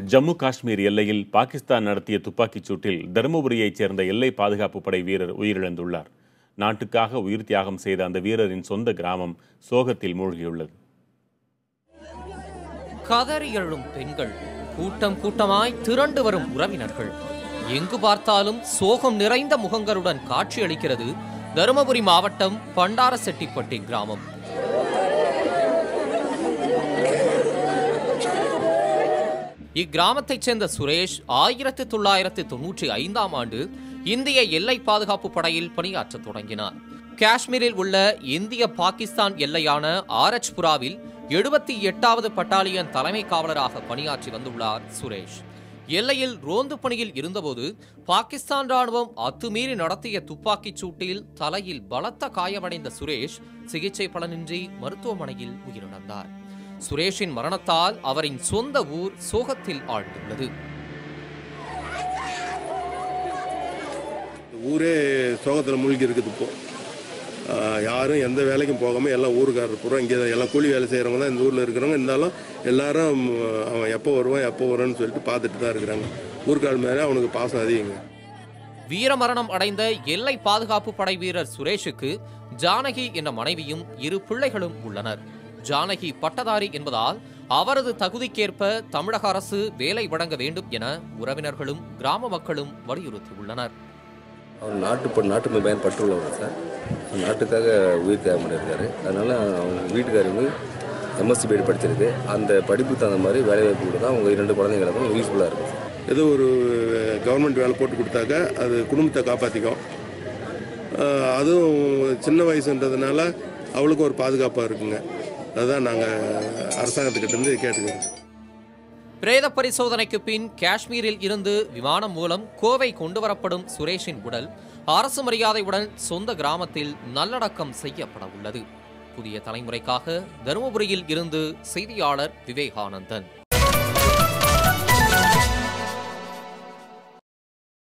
ஜம்மு காஷ்மீர் எல்லையில் பாகிஸ்தான் நடத்திய துப்பாக்கிச் சூட்டில் தருமபுரியைச் சேர்ந்த எல்லை பாதுகாப்பு படை வீரர் உயிரிழந்துள்ளார். நாட்டுக்காக உயிர் தியாகம் செய்த அந்த வீரரின் சொந்த கிராமம் சோகத்தில் மூழ்கியுள்ளது. கதறி எழும் பெண்கள், கூட்டம் கூட்டமாய் திரண்டு வரும் உறவினர்கள், எங்கு பார்த்தாலும் சோகம் நிறைந்த முகங்களுடன் காட்சியளிக்கிறது தருமபுரி மாவட்டம் பண்டாரசெட்டிப்பட்டி கிராமம். இக்கிராமத்தைச் சேர்ந்த சுரேஷ் 1995ஆம் ஆண்டு இந்திய எல்லை பாதுகாப்பு படையில் பணியாற்றத் தொடங்கினார். காஷ்மீரில் உள்ள இந்திய பாகிஸ்தான் எல்லையான ஆரச்புராவில் 78வது பட்டாலியன் தலைமை காவலராக பணியாற்றி வந்துள்ளார் சுரேஷ். எல்லையில் ரோந்து பணியில் இருந்தபோது பாகிஸ்தான் ராணுவம் அத்துமீறி நடத்திய துப்பாக்கிச் சூட்டில் தலையில் பலத்த காயமடைந்த சுரேஷ் சிகிச்சை பலனின்றி மருத்துவமனையில் உயிரிழந்தார். சுரேஷின் மரணத்தால் அவரின் சொந்த ஊர் சோகத்தில் ஆழ்ந்துள்ளது. ஊரே சோகத்தில் மூழ்கி இருக்குது. இப்போ யாரும் எந்த வேலைக்கும் போகாமல் எல்லாம் ஊருக்காரர் பூரா இங்கே எல்லாம் கூலி வேலை செய்கிறவங்க தான் இந்த ஊரில் இருக்கிறவங்க. இருந்தாலும் எல்லாரும் அவன் எப்போ வருவான்னு சொல்லிட்டு பார்த்துட்டு தான் இருக்கிறாங்க. ஊருக்காரர் மேலே அவனுக்கு பாசம் அதிகங்க. வீரமரணம் அடைந்த எல்லை பாதுகாப்பு படை வீரர் சுரேஷுக்கு ஜானகி என்ற மனைவியும் 2 பிள்ளைகளும் உள்ளனர். ஜானகி பட்டதாரி என்பதால் அவரது தகுதிக்கேற்ப தமிழக அரசு வேலை வழங்க வேண்டும் என உறவினர்களும் கிராம மக்களும் வலியுறுத்தியுள்ளனர். அவர் நாட்டு பயன் பற்றுள்ளவர் சார். நாட்டுக்காக உயிர் தியாகம் பண்ணியிருக்காரு. அதனால அவங்க வீட்டுக்காரங்க MSc BEd படிச்சிருக்கு. அந்த படிப்புக்கு தகுந்த மாதிரி வேலைவாய்ப்பு கொடுத்தா அவங்க 2 குழந்தைங்களுக்கும் யூஸ்ஃபுல்லாக இருக்கும். ஏதோ ஒரு கவர்மெண்ட் வேலை போட்டு கொடுத்தாக்க அது குடும்பத்தை காப்பாற்றிக்கும். அதுவும் சின்ன வயசுன்றதுனால அவளுக்கும் ஒரு பாதுகாப்பாக இருக்குங்க. அதுதான் நாங்கள் அரசாங்கத்துக்கிட்ட இருந்து கேட்டுக்கிறோம். பிரேத பரிசோதனைக்கு பின் காஷ்மீரில் இருந்து விமானம் மூலம் கோவை கொண்டுவரப்படும் சுரேஷின் உடல் அரசு மரியாதையுடன் சொந்த கிராமத்தில் நல்லடக்கம் செய்யப்பட உள்ளது. புதிய தலைமுறைக்காக தருமபுரியில் இருந்து செய்தியாளர் விவேகானந்தன்.